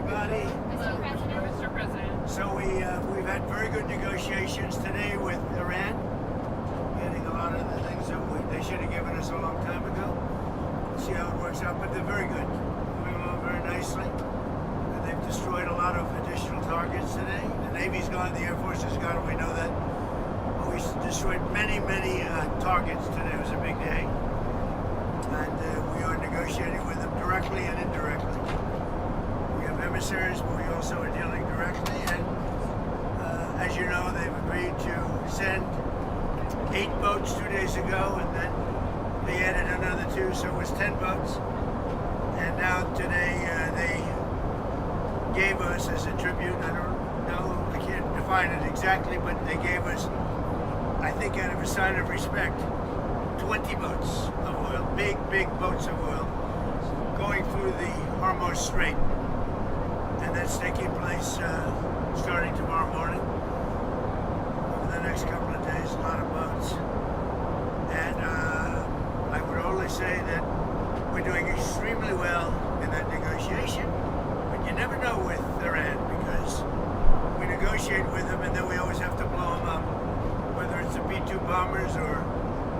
everybody. Mr. President. So we've had very good negotiations today with Iran, getting a lot of the things that they should have given us a long time ago. We'll see how it works out, but they're very good, moving along very nicely. And they've destroyed a lot of additional targets today. The Navy's gone, the Air Force has gone, we know that. But we destroyed many targets today. It was a big day. And we are negotiating with them directly and indirectly. We have emissaries, but we also are dealing directly. And as you know, they've agreed to send 8 boats 2 days ago, and then they added another 2, so it was 10 boats. And now today they gave us as a tribute, I don't know, I can't define it exactly, but they gave us, I think out of a sign of respect, 20 boats of oil, big boats of oil, going through the Hormuz Strait. And that's taking place starting tomorrow morning. Over the next couple of days, a lot of boats. And I would only say that we're doing extremely well in that negotiation, but you never know with Iran because we negotiate with them and then we always have to blow them up, whether it's the B-2 bombers or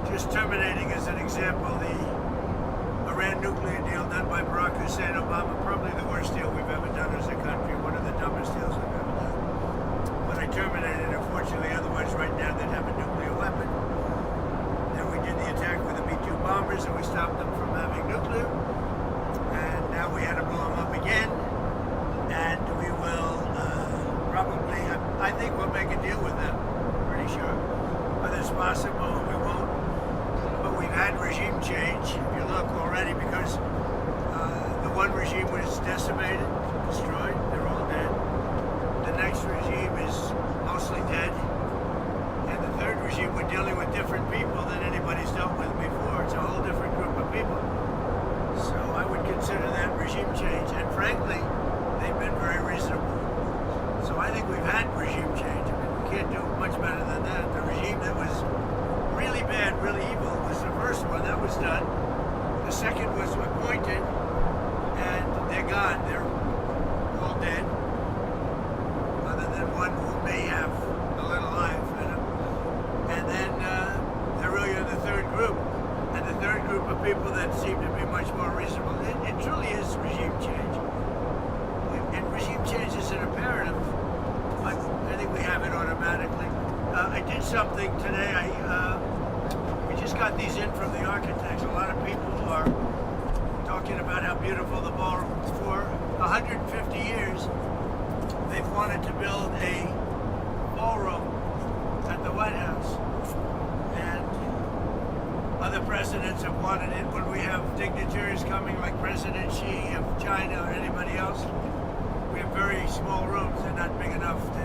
just terminating, as an example, the Iran nuclear deal done by Barack Hussein Obama, probably the worst deal we've ever done as a country, one of the dumbest deals we've ever done. But I terminated it, unfortunately, otherwise right now they'd have a nuclear weapon. Then we did the attack with the B-2 bombers and we stopped them from having nuclear. And now we had to blow them up again. And we will probably, I think we'll make a deal with them, pretty sure. Whether it's possible, we won't. But we've had regime change, if you look already, because the one regime was decimated, destroyed, they're all dead. The next regime is mostly dead. And the third regime, we're dealing with different people than anybody's dealt with before. It's a whole different group of people. So I would consider that regime change. And frankly, they've been very reasonable. So I think we've had regime change. I mean, we can't do much better than that. The regime that was really bad, really evil was the first one. That was done. The second was appointed, and they're gone. They're all dead, other than one who may have a little life in him. And then there really are the third group, and the third group of people that seem to be much more reasonable. It truly is regime change, and regime change is an imperative. But I think we have it automatically. I did something today. We just got these in from the architects. A lot of people are talking about how beautiful the ballroom is. For 150 years, they've wanted to build a ballroom at the White House. And other presidents have wanted it. When we have dignitaries coming like President Xi of China or anybody else, we have very small rooms. They're not big enough to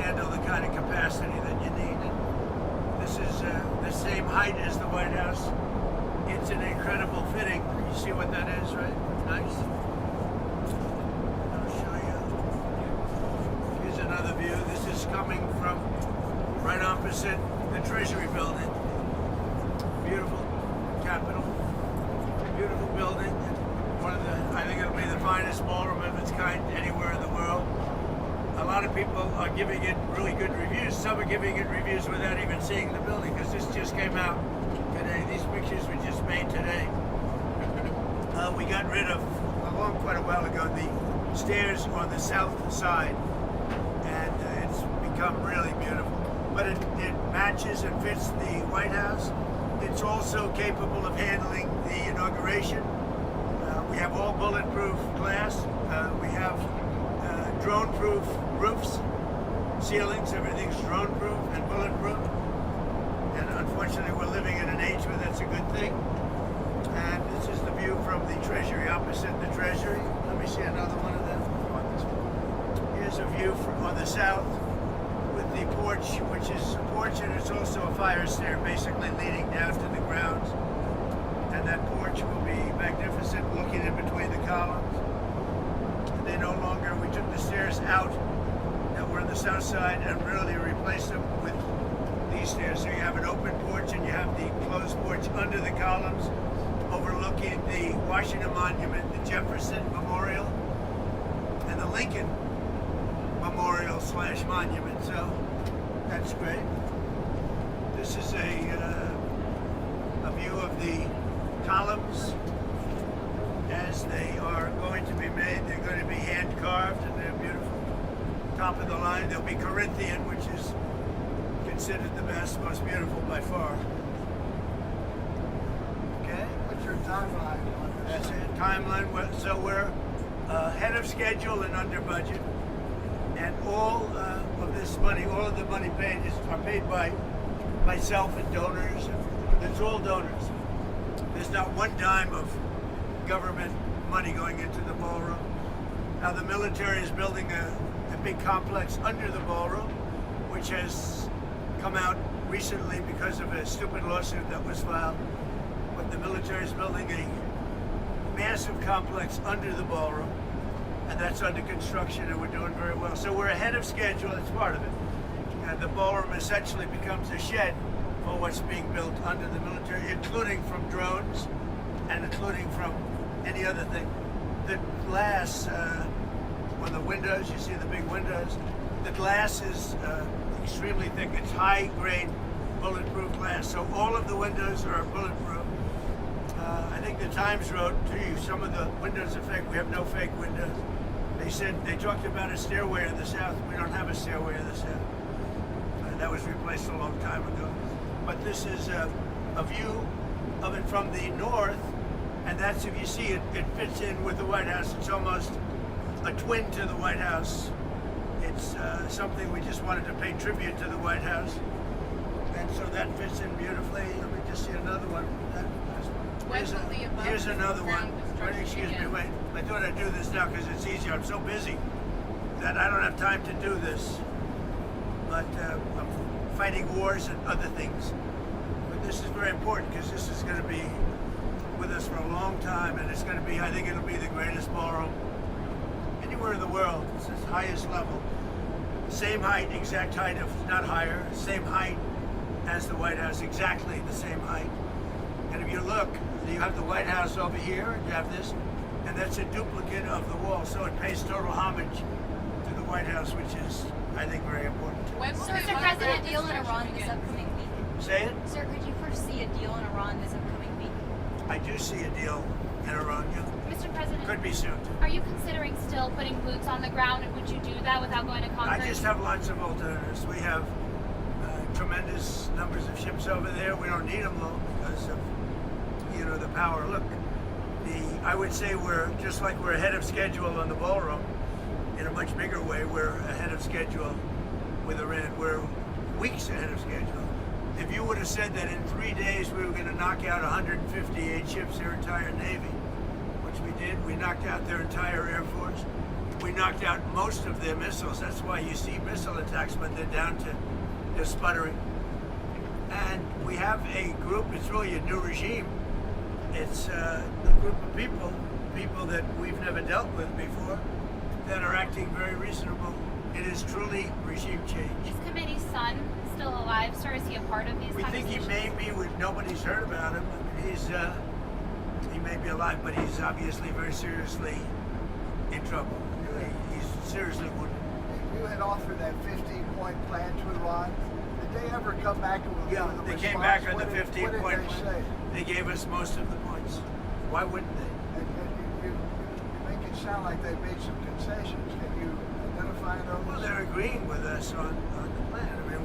handle the kind of capacity that you need. And this is the same height as the White House. It's an incredible fitting. You see what that is, right? Nice. I'll show you. Here's another view. This is coming from right opposite the Treasury building. Beautiful Capitol. Beautiful building. One of the, I think it'll be the finest ballroom of its kind anywhere in the world. A lot of people are giving it really good reviews. Some are giving it reviews without even seeing the building, because this just came out today. These pictures were just made today. We got rid of, quite a while ago, the stairs on the south side, and it's become really beautiful. But it matches and fits the White House. It's also capable of handling the inauguration. We have all bulletproof glass. We have drone-proof roofs, ceilings, everything's drone-proof and bulletproof. And unfortunately, we're living in an age where that's a good thing. And this is the view from the Treasury, opposite the Treasury. Let me see another one of them. Here's a view from on the south with the porch, which is a porch and it's also a fire stair, basically leading down to the grounds. And that porch will be magnificent, looking in between the columns. And they no longer, we took the stairs out that were on the south side and really replaced them with these stairs. So you have an open porch and you have the closed porch under the columns, overlooking the Washington Monument, the Jefferson Memorial, and Lincoln Memorial / Monument, so that's great. This is a view of the columns as they are going to be made. They're going to be hand carved and they're beautiful. Top of the line, there'll be Corinthian, which is considered the best, most beautiful by far. Okay? What's your timeline on this? That's it. Timeline. So we're ahead of schedule and under budget. And all of this money, all of the money paid are paid by myself and donors. It's all donors. There's not one dime of government money going into the ballroom. Now the military is building a big complex under the ballroom, which has come out recently because of a stupid lawsuit that was filed. But the military is building a massive complex under the ballroom, and that's under construction, and we're doing very well. So we're ahead of schedule. It's part of it. And the ballroom essentially becomes a shed for what's being built under the military, including from drones and including from any other thing. The glass on the windows, you see the big windows, the glass is extremely thick. It's high-grade bulletproof glass, so all of the windows are bulletproof. I think the Times wrote to you, some of the windows are fake. We have no fake windows. They talked about a stairway in the south. We don't have a stairway in the south. That was replaced a long time ago. But this is a view of it from the north, and that's, if you see it, it fits in with the White House. It's almost a twin to the White House. It's something we just wanted to pay tribute to the White House. And so that fits in beautifully. Let me just see another one. Here's another one. Wait, excuse me, wait. I thought I'd do this now because it's easier. I'm so busy that I don't have time to do this. But I'm fighting wars and other things. But this is very important because this is going to be with us for a long time, and it's going to be, I think it'll be the greatest ballroom anywhere in the world. It's the highest level. Same height, exact height, if not higher, same height as the White House, exactly the same height. And if you look, you have the White House over here, and you have this, and that's a duplicate of the wall. So it pays total homage to the White House, which is, I think, very important. Sir, Mr. President, a deal in Iran this upcoming week. Say it? Sir, could you foresee a deal in Iran this upcoming week? I do see a deal in Iran, yeah. Mr. President, Could be soon. are you considering still putting boots on the ground, and would you do that without going to Congress? I just have lots of alternatives. We have tremendous numbers of ships over there. We don't need them all because of, the power. Look, I would say we're just like we're ahead of schedule on the ballroom. In a much bigger way, we're ahead of schedule with Iran. We're weeks ahead of schedule. If you would have said that in 3 days we were going to knock out 158 ships, their entire Navy, which we did, we knocked out their entire Air Force. We knocked out most of their missiles. That's why you see missile attacks, but they're down to they're sputtering. And we have a group, it's really a new regime. It's a group of people that we've never dealt with before, that are acting very reasonable. It is truly regime change. Is committee's son still alive, sir? Is he a part of these We think he may be. Nobody's heard about him. He may be alive, but he's obviously very seriously in trouble. He's seriously wounded. You had offered that 15-point plan to Iran. Did they ever come back with Yeah, a they response? came back on the What did 15-point they plan. say? They gave us most of the points. Why wouldn't they? And you make it sound like they made some concessions. Can you identify those? Well, they're agreeing with us on the plan. I mean,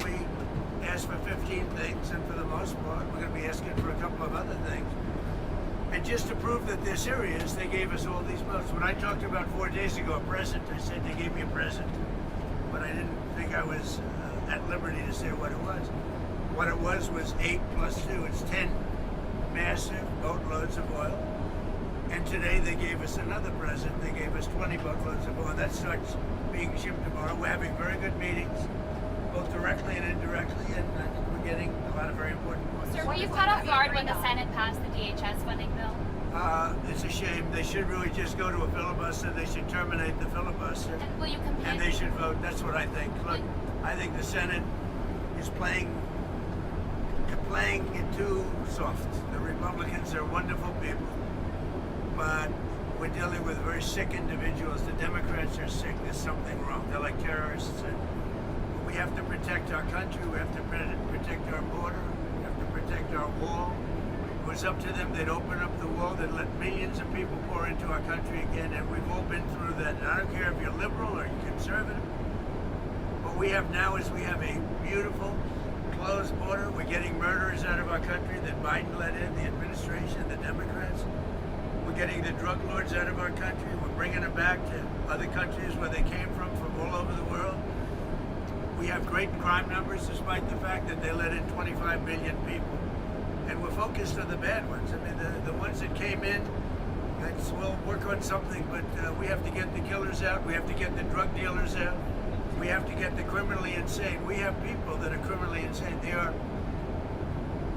we asked for 15 things, and for the most part, we're going to be asking for a couple of other things. And just to prove that they're serious, they gave us all these votes. When I talked about 4 days ago a present, I said they gave me a present, but I didn't think I was at liberty to say what it was. What it was 8 plus 2. It's 10 massive boatloads of oil. And today they gave us another present. They gave us 20 boatloads of oil. That starts being shipped tomorrow. We're having very good meetings, both directly and indirectly, and I think we're getting a lot of very important points. Sir, were you caught off guard when the Senate passed the DHS funding bill? It's a shame. They should really just go to a filibuster. They should terminate the filibuster. And will you compete? And they should vote. That's what I think. Look, I think the Senate is playing it too soft. The Republicans are wonderful people, but we're dealing with very sick individuals. The Democrats Democrats are sick. There's something wrong. They're like terrorists. And we have to protect our country. We have to protect our border. We have to protect our wall. If it was up to them, they'd open up the wall. They'd let millions of people pour into our country again. And we've all been through that. And I don't care if you're liberal or you're conservative. What we have now is we have a beautiful, closed border. We're getting murderers out of our country that Biden let in, the administration, the Democrats. We're getting the drug lords out of our country. We're bringing them back to other countries where they came from all over the world. We have great crime numbers despite the fact that they let in 25 million people. And we're focused on the bad ones. I mean, the ones that came in, we'll work on something, but we have to get the killers out. We have to get the drug dealers out. We have to get the criminally insane. We have people that are criminally insane. They are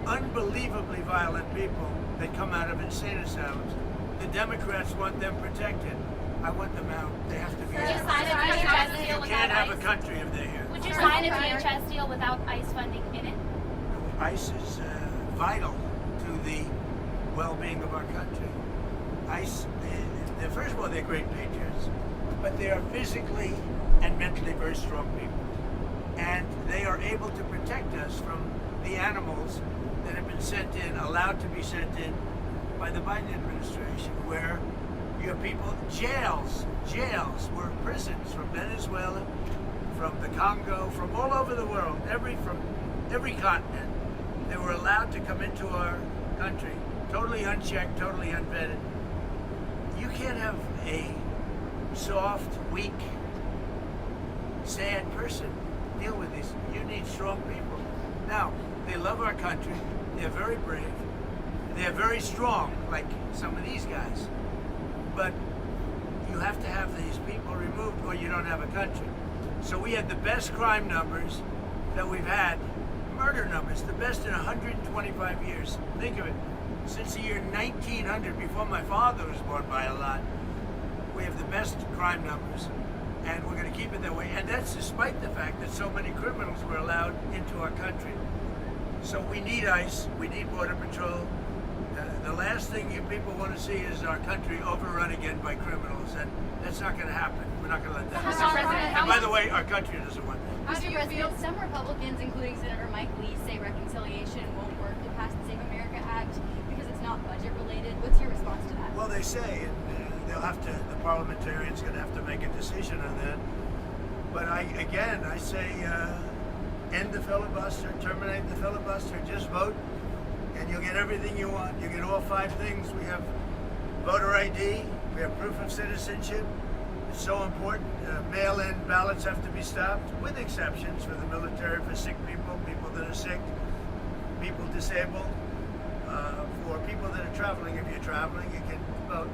unbelievably violent people that come out of insane asylums. The Democrats want them protected. I want them out. They have to be Would you out. sign a DHS deal You without can't have a ICE? country if they're here. Would you sign a DHS deal without ICE funding in it? ICE is vital to the well-being of our country. ICE, first of all, they're great patriots, but they are physically and mentally very strong people. And they are able to protect us from the animals that have been sent in, allowed to be sent in by the Biden administration, where you have people, jails were prisons from Venezuela, from the Congo, from all over the world, from every continent. They were allowed to come into our country, totally unchecked, totally unvetted. You can't have a soft, weak, sad person deal with these. You need strong people. Now, they love our country. They're very brave. They're very strong, like some of these guys. But you have to have these people removed or you don't have a country. So we had the best crime numbers that we've had, murder numbers, the best in 125 years. Think of it. Since the year 1900, before my father was born by a lot, we have the best crime numbers. And we're going to keep it that way. And that's despite the fact that so many criminals were allowed into our country. So we need ICE, we need Border Patrol. The last thing you people want to see is our country overrun again by criminals. And that's not going to happen. We're not going to let that Mr. happen. President, And by the way, our country doesn't want that. Mr. President, some Republicans, including Senator Mike Lee, say reconciliation won't work to pass the Save America Act because it's not budget related. What's your response to that? Well, they say, and they'll have to, the parliamentarians going to have to make a decision on that. But I say, end the filibuster, terminate the filibuster, just vote, and you'll get everything you want. You get all 5 things. We have voter ID, we have proof of citizenship. It's so important. Mail-in ballots have to be stopped, with exceptions for the military, for sick people, people that are sick, people disabled, for people that are traveling. If you're traveling, you can vote.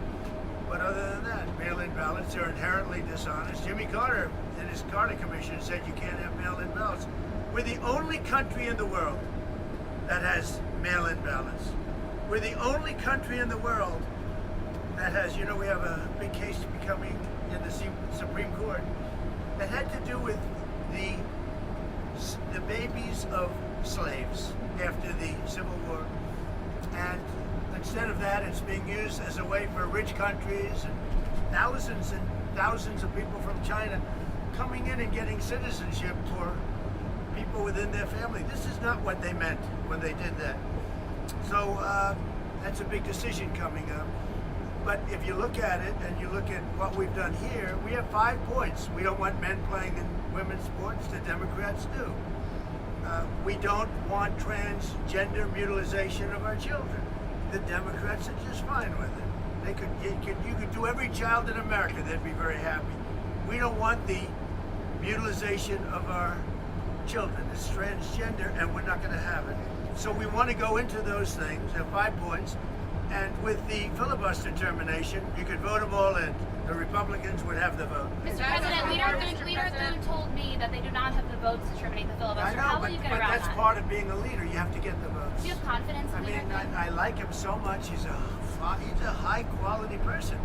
But other than that, mail-in ballots are inherently dishonest. Jimmy Carter, in his Carter Commission, said you can't have mail-in ballots. We're the only country in the world that has mail-in ballots. We're the only country in the world that has, we have a big case coming in the Supreme Court that had to do with the babies of slaves after the Civil War. And instead of that, it's being used as a way for rich countries and thousands of people from China coming in and getting citizenship for people within their family. This is not what they meant when they did that. So that's a big decision coming up. But if you look at it and you look at what we've done here, we have 5 points. We don't want men playing in women's sports. The Democrats do. We don't want transgender mutilization of our children. The Democrats are just fine with it. You could do every child in America, they'd be very happy. We don't want the mutilization of our children. It's transgender, and we're not going to have it. So we want to go into those things. There are 5 points. And with the filibuster termination, you could vote them all in. The Republicans would have the vote. Mr. President, Leader Thune told me that they do not have the votes to terminate the filibuster. I know, How will you get around that's that? part of being a leader. You have to get the votes. Do you have confidence in Leader Thune? I like him so much. He's a high-quality person.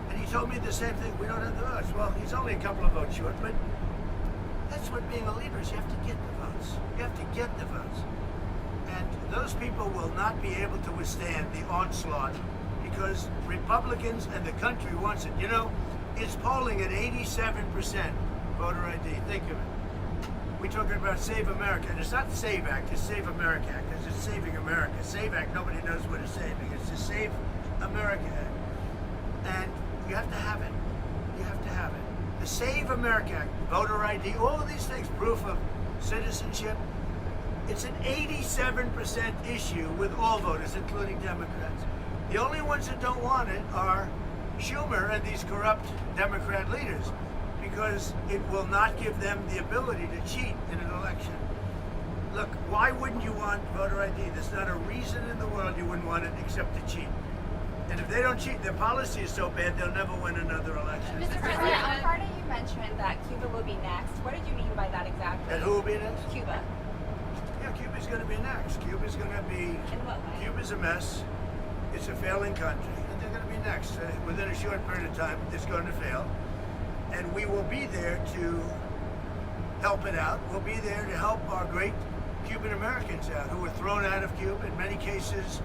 And he told me the same thing. We don't have the votes. Well, he's only a couple of votes short, but that's what being a leader is. You have to get the votes. You have to get the votes. And those people will not be able to withstand the onslaught because Republicans and the country wants it. It's polling at 87% voter ID. Think of it. We're talking about Save America, and it's not Save Act, it's Save America Act, because it's Saving America. Save Act, nobody knows what it's saving. It's the Save America Act. And you have to have it. You have to have it. The Save America Act, voter ID, all of these things, proof of citizenship, it's an 87% issue with all voters, including Democrats. The only ones that don't want it are Schumer and these corrupt Democrat leaders, because it will not give them the ability to cheat in an election. Look, why wouldn't you want voter ID? There's not a reason in the world you wouldn't want it except to cheat. And if they don't cheat, their policy is so bad they'll never win another election. Mr. President, on Friday you mentioned that Cuba will be next. What did you mean by that exactly? And who will be next? Cuba. Yeah, Cuba's going to be next. Cuba's going to be. In what way? Cuba's a mess. It's a failing country, and they're going to be next. Within a short period of time, it's going to fail, and we will be there to help it out. We'll be there to help our great Cuban Americans out who were thrown out of Cuba. In many cases,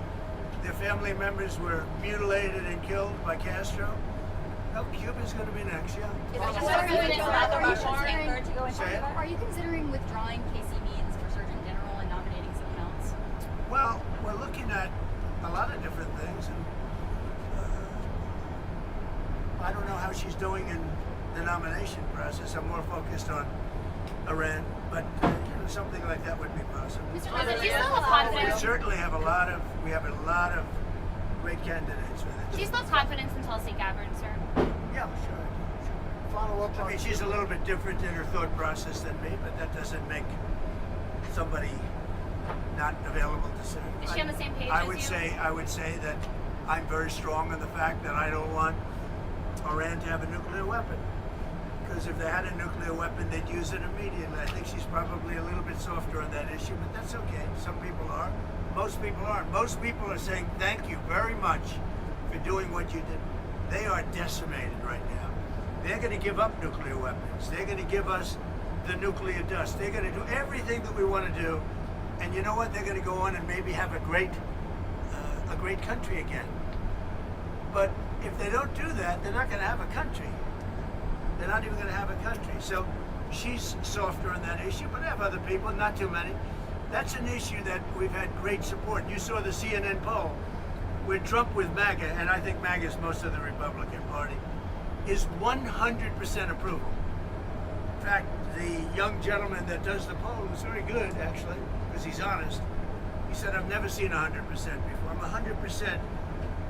their family members were mutilated and killed by Castro. No, Cuba's going to be next. Yeah. Are you considering withdrawing Casey Means for Surgeon General and nominating someone else? Well, we're looking at a lot of different things, and I don't know how she's doing in the nomination process. I'm more focused on Iran, but something like that would be possible. Mr. President, do you still have We confidence? certainly have a lot of great candidates with it. Do you still have confidence in Tulsi Gabbard, sir? Yeah, sure. Follow up I on. mean, she's a little bit different in her thought process than me, but that doesn't make somebody not available to serve. Is she on the same page I as would you? I would say that I'm very strong on the fact that I don't want Iran to have a nuclear weapon. Because if they had a nuclear weapon, they'd use it immediately. I think she's probably a little bit softer on that issue, but that's okay. Some people are. Most people aren't. Most people are saying thank you very much for doing what you did. They are decimated right now. They're going to give up nuclear weapons. They're going to give us the nuclear dust. They're going to do everything that we want to do. And you know what? They're going to go on and maybe have a great country again. But if they don't do that, they're not going to have a country. They're not even going to have a country. So she's softer on that issue, but I have other people, not too many. That's an issue that we've had great support. You saw the CNN poll where Trump with MAGA, and I think MAGA is most of the Republican Party, is 100% approval. In fact, the young gentleman that does the poll is very good, actually, because he's honest. He said, I've never seen 100% before. I'm 100%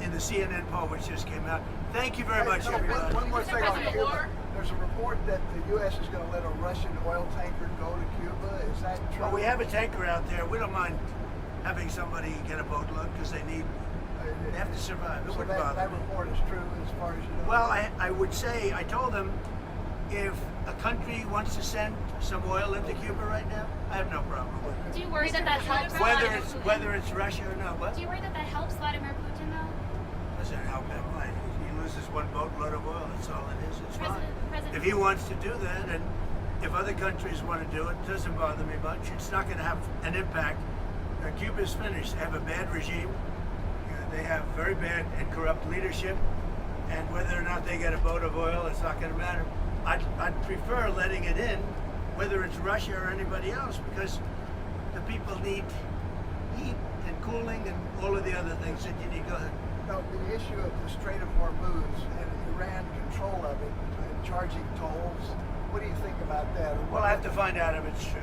in the CNN poll, which just came out. Thank you very much, everybody. One more thing on Cuba. There's a report that the U.S. is going to let a Russian oil tanker go to Cuba. Is that true? Well, we have a tanker out there. We don't mind having somebody get a boatload because they have to survive. It So wouldn't that bother me. report is true as far as you know? Well, I would say, I told them, if a country wants to send some oil into Cuba right now, I have no problem with it. Do you worry that that helps Whether it's Russia or not, what? Do you worry that that helps Vladimir Putin, though? Doesn't help him. He loses one boatload of oil. That's all it is. It's fine. President, If he wants to do that, and if other countries want to do it, it doesn't bother me much. It's not going to have an impact. Cuba's finished. They have a bad regime. They have very bad and corrupt leadership. And whether or not they get a boat of oil, it's not going to matter. I'd prefer letting it in, whether it's Russia or anybody else, because the people need heat and cooling and all of the other things that you need. Go ahead. No, the issue of the Strait of Hormuz and Iran control of it and charging tolls. What do you think about that? Well, I have to find out if it's true.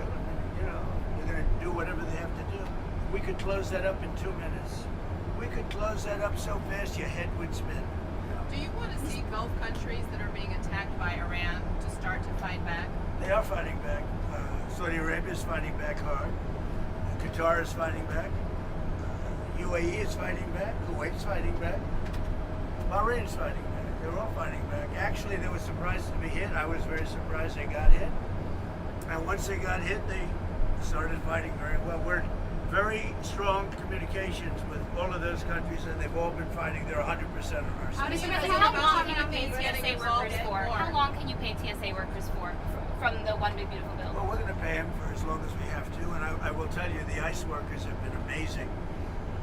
You know, they're going to do whatever they have to do. We could close that up in 2 minutes. We could close that up so fast your head would spin. Do you want to see Gulf countries that are being attacked by Iran to start to fight back? They are fighting back. Saudi Arabia is fighting back hard. Qatar is fighting back. UAE is fighting back. Kuwait's fighting back. Bahrain is fighting back. They're all fighting back. Actually, they were surprised to be hit. I was very surprised they got hit. And once they got hit, they started fighting very well. We're very strong communications with all of those countries, and they've all been fighting. They're 100% on our side. Mr. President, how long can you pay TSA workers for? How long can you pay TSA workers for from the One Big Beautiful Bill? Well, we're going to pay them for as long as we have to, and I will tell you, the ICE workers have been amazing,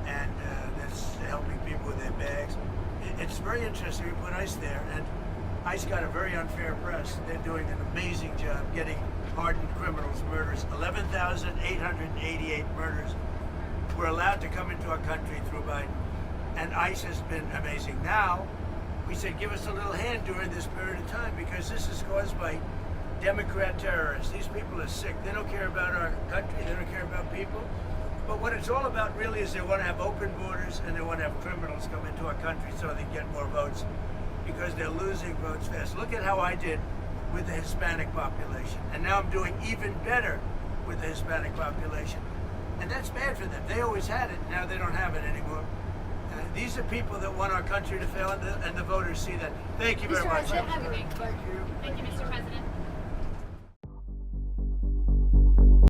and that's helping people with their bags. It's very interesting. We put ICE there, and ICE got a very unfair press. They're doing an amazing job getting hardened criminals, murders. 11,888 murders were allowed to come into our country through Biden. And ICE has been amazing. Now, we said, give us a little hand during this period of time, because this is caused by Democrat terrorists. These people are sick. They don't care about our country. They don't care about people. But what it's all about really is they want to have open borders, and they want to have criminals come into our country so they get more votes, because they're losing votes fast. Look at how I did with the Hispanic population. And now I'm doing even better with the Hispanic population. And that's bad for them. They always had it. Now they don't have it anymore. These are people that want our country to fail, and the voters see that. Thank you very much. President, have a Thank you. Thank you, Mr. President.